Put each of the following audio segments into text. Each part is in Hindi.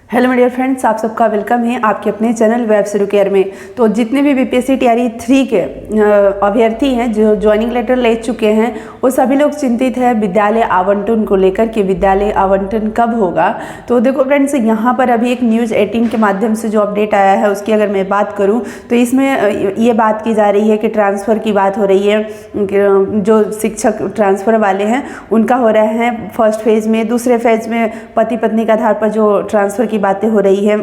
हेलो मेरे फ्रेंड्स, आप सबका वेलकम है आपके अपने चैनल वेब शुरू केयर में। तो जितने भी बीपीएससी तैयारी 3 के अभ्यर्थी हैं जो ज्वाइनिंग लेटर ले चुके हैं वो सभी लोग चिंतित है विद्यालय आवंटन को लेकर कि विद्यालय आवंटन कब होगा। तो देखो फ्रेंड्स, यहाँ पर अभी एक न्यूज़ 18 के माध्यम से जो अपडेट आया है उसकी अगर मैं बात करूँ तो इसमें ये बात की जा रही है कि ट्रांसफ़र की बात हो रही है। जो शिक्षक ट्रांसफ़र वाले हैं उनका हो रहा है फर्स्ट फेज़ में, दूसरे फेज़ में पति पत्नी के आधार पर जो ट्रांसफ़र की बातें हो रही है।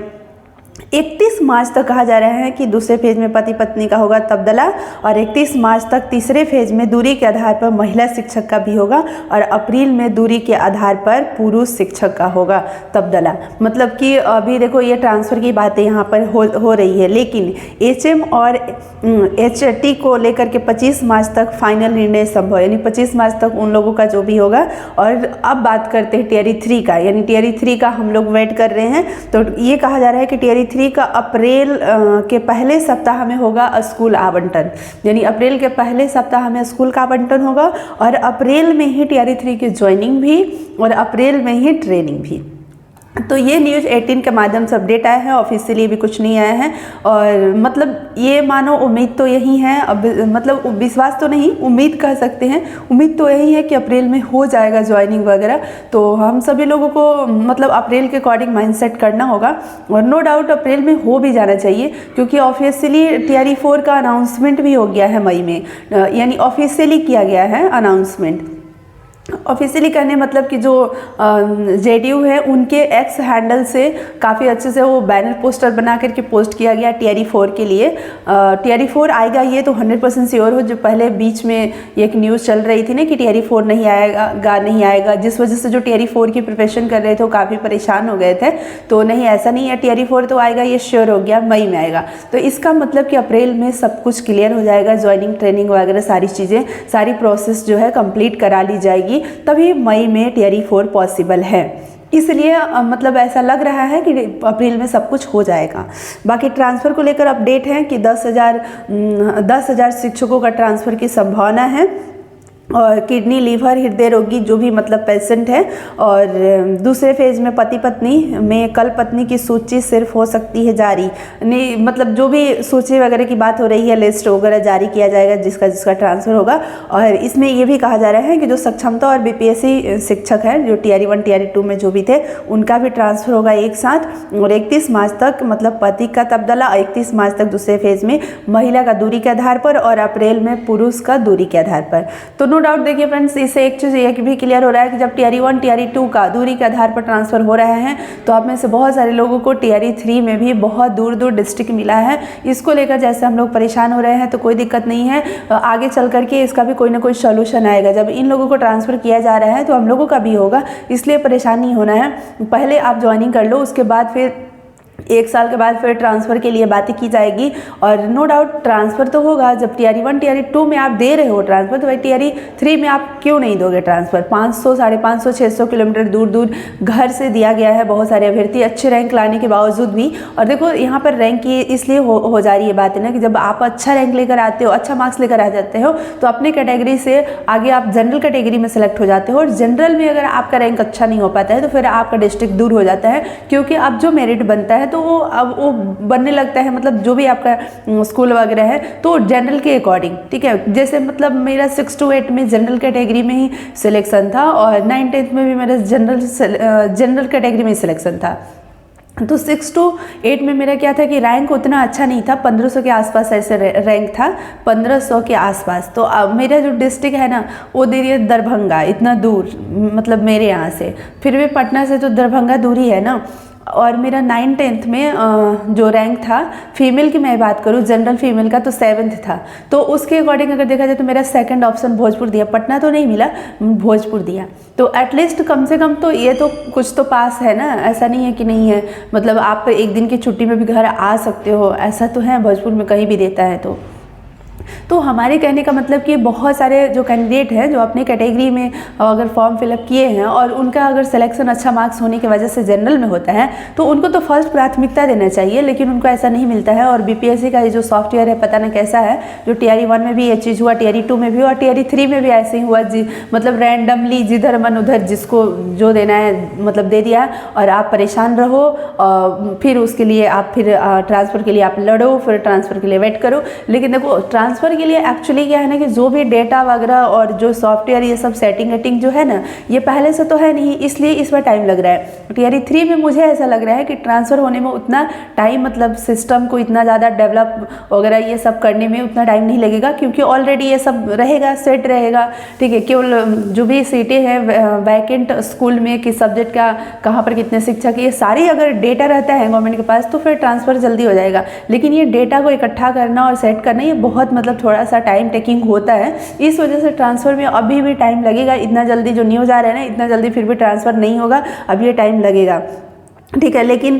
31 मार्च तक कहा जा रहा है कि दूसरे फेज में पति पत्नी का होगा तबादला और 31 मार्च तक तीसरे फेज में दूरी के आधार पर महिला शिक्षक का भी होगा और अप्रैल में दूरी के आधार पर पुरुष शिक्षक का होगा तबादला। मतलब कि अभी देखो ये ट्रांसफ़र की बातें यहाँ पर हो रही है, लेकिन एचएम और एचटी को लेकर के 25 मार्च तक फाइनल निर्णय संभव, यानी 25 मार्च तक उन लोगों का जो भी होगा। और अब बात करते हैं टियरी 3 का, यानी टियरी 3 का हम लोग वेट कर रहे हैं। तो ये कहा जा रहा है कि टियरी 3 का अप्रैल के पहले सप्ताह में होगा स्कूल आवंटन, यानी अप्रैल के पहले सप्ताह में स्कूल का आवंटन होगा और अप्रैल में ही टियरी 3 की ज्वाइनिंग भी और अप्रैल में ही ट्रेनिंग भी। तो ये न्यूज़ 18 के माध्यम से अपडेट आया है, ऑफिशियली भी कुछ नहीं आया है। और मतलब ये मानो उम्मीद तो यही है, अब मतलब विश्वास तो नहीं, उम्मीद कह सकते हैं, उम्मीद तो यही है कि अप्रैल में हो जाएगा ज्वाइनिंग वगैरह। तो हम सभी लोगों को मतलब अप्रैल के अकॉर्डिंग माइंडसेट करना होगा और नो डाउट अप्रैल में हो भी जाना चाहिए, क्योंकि ऑफिशियली टियरी 4 का अनाउंसमेंट भी हो गया है मई में, यानी ऑफिशियली किया गया है अनाउंसमेंट। ऑफिशियली कहने मतलब कि जो जेडीयू है उनके एक्स हैंडल से काफ़ी अच्छे से वो बैनर पोस्टर बना करके पोस्ट किया गया टियरी 4 के लिए। टियरी 4 आएगा ये तो 100% श्योर हो। जो पहले बीच में एक न्यूज़ चल रही थी ना कि टियरी 4 नहीं आएगा, जिस वजह से जो टियरी 4 की प्रिपरेशन कर रहे थे वो काफ़ी परेशान हो गए थे। तो नहीं, ऐसा नहीं है, टियरी 4 तो आएगा, ये श्योर हो गया, मई में आएगा। तो इसका मतलब कि अप्रैल में सब कुछ क्लियर हो जाएगा, ज्वाइनिंग ट्रेनिंग वगैरह सारी चीज़ें, सारी प्रोसेस जो है कंप्लीट करा ली जाएगी, तभी मई में टियरी 4 पॉसिबल है। इसलिए मतलब ऐसा लग रहा है कि अप्रैल में सब कुछ हो जाएगा। बाकी ट्रांसफ़र को लेकर अपडेट है कि 10,000 शिक्षकों का ट्रांसफ़र की संभावना है और किडनी लीवर हृदय रोगी जो भी मतलब पेशेंट है। और दूसरे फेज में पति पत्नी में कल पत्नी की सूची सिर्फ हो सकती है जारी, नहीं मतलब जो भी सूची वगैरह की बात हो रही है, लिस्ट वगैरह जारी किया जाएगा जिसका ट्रांसफ़र होगा। और इसमें ये भी कहा जा रहा है कि जो सक्षमता और बीपीएससी शिक्षक हैं जो टियरी 1 टियरी 2 में जो भी थे उनका भी ट्रांसफ़र होगा एक साथ। और 31 मार्च तक मतलब पति का तबादला, 31 मार्च तक दूसरे फेज में महिला का दूरी के आधार पर और अप्रैल में पुरुष का दूरी के आधार पर। तो नो डाउट देखिए फ्रेंड्स, इससे एक चीज़ ये भी क्लियर हो रहा है कि जब टियरी 1 टियरी 2 का दूरी के आधार पर ट्रांसफ़र हो रहा है तो आप में से बहुत सारे लोगों को टियरी 3 में भी बहुत दूर दूर डिस्ट्रिक्ट मिला है। इसको लेकर जैसे हम लोग परेशान हो रहे हैं तो कोई दिक्कत नहीं है, आगे चल करके इसका भी कोई ना कोई सोल्यूशन आएगा। जब इन लोगों को ट्रांसफ़र किया जा रहा है तो हम लोगों का भी होगा, इसलिए परेशान नहीं होना है। पहले आप ज्वाइनिंग कर लो, उसके बाद फिर 1 साल के बाद फिर ट्रांसफ़र के लिए बातें की जाएगी। और नो डाउट ट्रांसफ़र तो होगा। जब टियरी 1 टियरी 2 में आप दे रहे हो ट्रांसफ़र, तो भाई टियरी 3 में आप क्यों नहीं दोगे ट्रांसफ़र। 500 550 600 किलोमीटर दूर दूर घर से दिया गया है बहुत सारे अभ्यर्थी अच्छे रैंक लाने के बावजूद भी। और देखो यहाँ पर रैंक की इसलिए हो जा रही है बात है ना कि जब आप अच्छा रैंक लेकर आते हो, अच्छा मार्क्स लेकर आ जाते हो तो अपने कैटेगरी से आगे आप जनरल कैटेगरी में सेलेक्ट हो जाते हो। और जनरल में अगर आपका रैंक अच्छा नहीं हो पाता है तो फिर आपका डिस्ट्रिक्ट दूर हो जाता है, क्योंकि अब जो मेरिट बनता है तो वो अब वो बनने लगता है, मतलब जो भी आपका स्कूल वगैरह है तो जनरल के अकॉर्डिंग, ठीक है। जैसे मतलब मेरा 6 to 8 में जनरल कैटेगरी में ही सिलेक्शन था और 9th में भी मेरा जनरल कैटेगरी में सिलेक्शन था। तो 6 to 8 में मेरा क्या था कि रैंक उतना अच्छा नहीं था, 1500 के आसपास ऐसे रैंक था, 1500 के आसपास। तो मेरा जो डिस्ट्रिक्ट है ना वो दे दिया दरभंगा, इतना दूर, मतलब मेरे यहाँ से, फिर भी पटना से तो दरभंगा दूरी है ना। और मेरा 9th में जो रैंक था फीमेल की मैं बात करूँ, जनरल फीमेल का, तो 7th था। तो उसके अकॉर्डिंग अगर देखा जाए तो मेरा सेकंड ऑप्शन भोजपुर दिया, पटना तो नहीं मिला, भोजपुर दिया। तो एटलीस्ट कम से कम तो ये तो कुछ तो पास है ना, ऐसा नहीं है कि नहीं है। मतलब आप एक दिन की छुट्टी में भी घर आ सकते हो, ऐसा तो है भोजपुर में कहीं भी देता है। तो हमारे कहने का मतलब कि बहुत सारे जो कैंडिडेट हैं जो अपने कैटेगरी में अगर फॉर्म फिलअप किए हैं और उनका अगर सिलेक्शन अच्छा मार्क्स होने की वजह से जनरल में होता है तो उनको तो फर्स्ट प्राथमिकता देना चाहिए, लेकिन उनको ऐसा नहीं मिलता है। और बीपीएससी का ये जो सॉफ्टवेयर है पता नहीं कैसा है, जो टीआरई 1 में भी ये चीज़ हुआ, टीआरई 2 में भी और टीआरई 3 में भी ऐसे ही हुआ जी, मतलब रैंडमली जिधर मन उधर जिसको जो देना है मतलब दे दिया और आप परेशान रहो। फिर उसके लिए आप फिर ट्रांसफ़र के लिए आप लड़ो, फिर ट्रांसफ़र के लिए वेट करो। लेकिन देखो ट्रांसफ़र के लिए एक्चुअली क्या है ना कि जो भी डेटा वगैरह और जो सॉफ्टवेयर ये सब सेटिंग वेटिंग जो है ना ये पहले से तो है नहीं, इसलिए इसमें टाइम लग रहा है। टीआरई 3 में मुझे ऐसा लग रहा है कि ट्रांसफ़र होने में उतना टाइम, मतलब सिस्टम को इतना ज़्यादा डेवलप वगैरह ये सब करने में उतना टाइम नहीं लगेगा, क्योंकि ऑलरेडी ये सब रहेगा, सेट रहेगा। ठीक है, केवल जो भी सीटें हैं वैकेंट स्कूल में किस सब्जेक्ट का कहाँ पर कितने शिक्षक, ये सारी अगर डेटा रहता है गवर्नमेंट के पास तो फिर ट्रांसफ़र जल्दी हो जाएगा। लेकिन ये डेटा को इकट्ठा करना और सेट करना ये बहुत मतलब थोड़ा सा टाइम टेकिंग होता है। इस वजह से ट्रांसफ़र में अभी भी टाइम लगेगा। इतना जल्दी जो न्यूज़ आ रहा है ना, इतना जल्दी फिर भी ट्रांसफ़र नहीं होगा, अभी ये टाइम लगेगा। ठीक है, लेकिन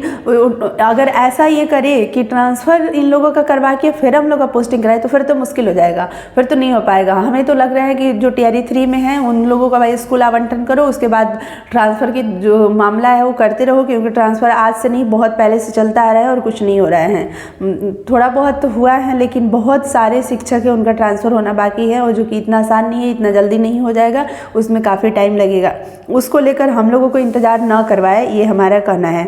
अगर ऐसा ये करे कि ट्रांसफ़र इन लोगों का करवा के फिर हम लोग का पोस्टिंग कराए तो फिर तो मुश्किल हो जाएगा, फिर तो नहीं हो पाएगा। हमें तो लग रहा है कि जो टीआरई 3 में है उन लोगों का भाई स्कूल आवंटन करो, उसके बाद ट्रांसफ़र की जो मामला है वो करते रहो, क्योंकि ट्रांसफ़र आज से नहीं बहुत पहले से चलता आ रहा है और कुछ नहीं हो रहा है। थोड़ा बहुत तो हुआ है, लेकिन बहुत सारे शिक्षक है उनका ट्रांसफ़र होना बाकी है और जो कि इतना आसान नहीं है, इतना जल्दी नहीं हो जाएगा, उसमें काफ़ी टाइम लगेगा। उसको लेकर हम लोगों को इंतज़ार ना करवाए, ये हमारा कहना है।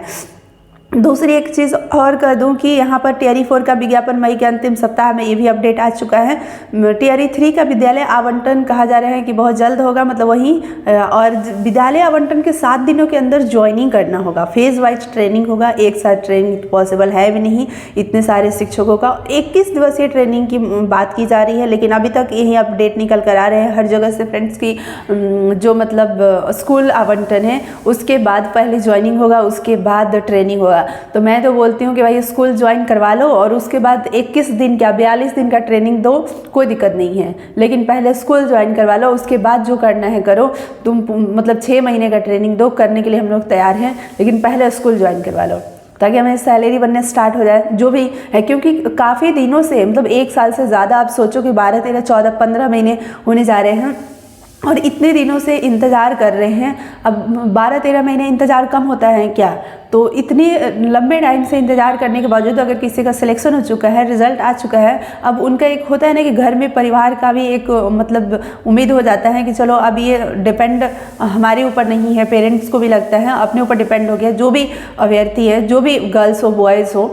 दूसरी एक चीज़ और कह दूं कि यहाँ पर टीआरई 4 का विज्ञापन मई के अंतिम सप्ताह में ये भी अपडेट आ चुका है। टीआरई 3 का विद्यालय आवंटन कहा जा रहा है कि बहुत जल्द होगा, मतलब वहीं और विद्यालय आवंटन के 7 दिनों के अंदर ज्वाइनिंग करना होगा। फेज़ वाइज ट्रेनिंग होगा, एक साथ ट्रेनिंग पॉसिबल है भी नहीं इतने सारे शिक्षकों का। 21 दिवसीय ट्रेनिंग की बात की जा रही है, लेकिन अभी तक यही अपडेट निकल कर आ रहे हैं हर जगह से फ्रेंड्स की जो मतलब स्कूल आवंटन है उसके बाद पहले ज्वाइनिंग होगा, उसके बाद ट्रेनिंग होगा। तो मैं तो बोलती हूँ कि भाई स्कूल ज्वाइन करवा लो और उसके बाद 21 दिन क्या 42 दिन का ट्रेनिंग दो, कोई दिक्कत नहीं है। लेकिन पहले स्कूल ज्वाइन करवा लो, उसके बाद जो करना है करो। तुम मतलब 6 महीने का ट्रेनिंग दो, करने के लिए हम लोग तैयार हैं, लेकिन पहले स्कूल ज्वाइन करवा लो ताकि हमें सैलरी बनने स्टार्ट हो जाए जो भी है। क्योंकि काफ़ी दिनों से मतलब 1 साल से ज़्यादा आप सोचो कि 12, 13, 14, 15 महीने होने जा रहे हैं और इतने दिनों से इंतज़ार कर रहे हैं। अब 12-13 महीने इंतज़ार कम होता है क्या? तो इतने लंबे टाइम से इंतज़ार करने के बावजूद अगर किसी का सिलेक्शन हो चुका है, रिज़ल्ट आ चुका है, अब उनका एक होता है ना कि घर में परिवार का भी एक मतलब उम्मीद हो जाता है कि चलो अब ये डिपेंड हमारे ऊपर नहीं है, पेरेंट्स को भी लगता है अपने ऊपर डिपेंड हो गया, जो भी अभ्यर्थी है, जो भी गर्ल्स हो बॉयज़ हो।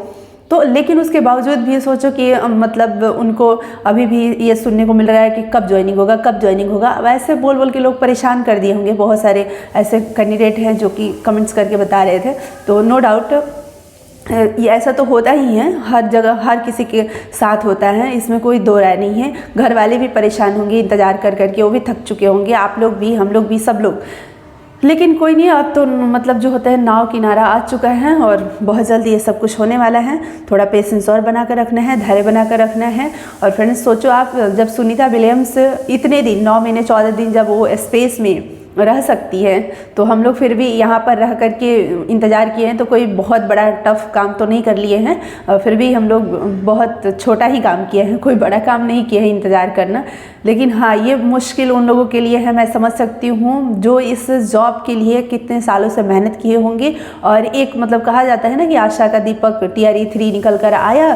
तो लेकिन उसके बावजूद भी सोचो कि मतलब उनको अभी भी ये सुनने को मिल रहा है कि कब ज्वाइनिंग होगा, कब ज्वाइनिंग होगा। वैसे बोल बोल के लोग परेशान कर दिए होंगे, बहुत सारे ऐसे कैंडिडेट हैं जो कि कमेंट्स करके बता रहे थे। तो नो डाउट ये ऐसा तो होता ही है, हर जगह हर किसी के साथ होता है, इसमें कोई दो राय नहीं है। घर वाले भी परेशान होंगे इंतज़ार कर करके, वो भी थक चुके होंगे, आप लोग भी, हम लोग भी, सब लोग। लेकिन कोई नहीं, अब तो मतलब जो होता है नाव किनारा आ चुका है और बहुत जल्दी ये सब कुछ होने वाला है। थोड़ा पेशेंस और बना कर रखना है, धैर्य बना कर रखना है। और फ्रेंड्स सोचो आप, जब सुनीता विलियम्स इतने दिन 9 महीने 14 दिन जब वो स्पेस में रह सकती है, तो हम लोग फिर भी यहाँ पर रह कर के इंतज़ार किए हैं, तो कोई बहुत बड़ा टफ काम तो नहीं कर लिए हैं। फिर भी हम लोग बहुत छोटा ही काम किए हैं, कोई बड़ा काम नहीं किया है इंतज़ार करना। लेकिन हाँ, ये मुश्किल उन लोगों के लिए है, मैं समझ सकती हूँ जो इस जॉब के लिए कितने सालों से मेहनत किए होंगे। और एक मतलब कहा जाता है ना कि आशा का दीपक टीआरई 3 निकल कर आया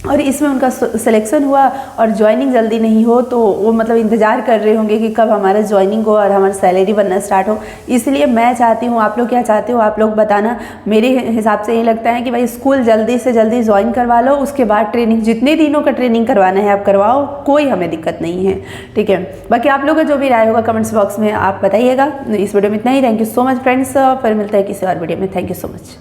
और इसमें उनका सिलेक्शन हुआ और ज्वाइनिंग जल्दी नहीं हो, तो वो मतलब इंतज़ार कर रहे होंगे कि कब हमारा ज्वाइनिंग हो और हमारा सैलरी बनना स्टार्ट हो। इसलिए मैं चाहती हूँ, आप लोग क्या चाहते हो आप लोग बताना। मेरे हिसाब से ये लगता है कि भाई स्कूल जल्दी से जल्दी ज्वाइन करवा लो, उसके बाद ट्रेनिंग, जितने दिनों का ट्रेनिंग करवाना है आप करवाओ, कोई हमें दिक्कत नहीं है। ठीक है, बाकी आप लोगों का जो भी राय होगा कमेंट्स बॉक्स में आप बताइएगा। इस वीडियो में इतना ही। Thank you so much friends, फिर मिलता है किसी और वीडियो में। Thank you so much.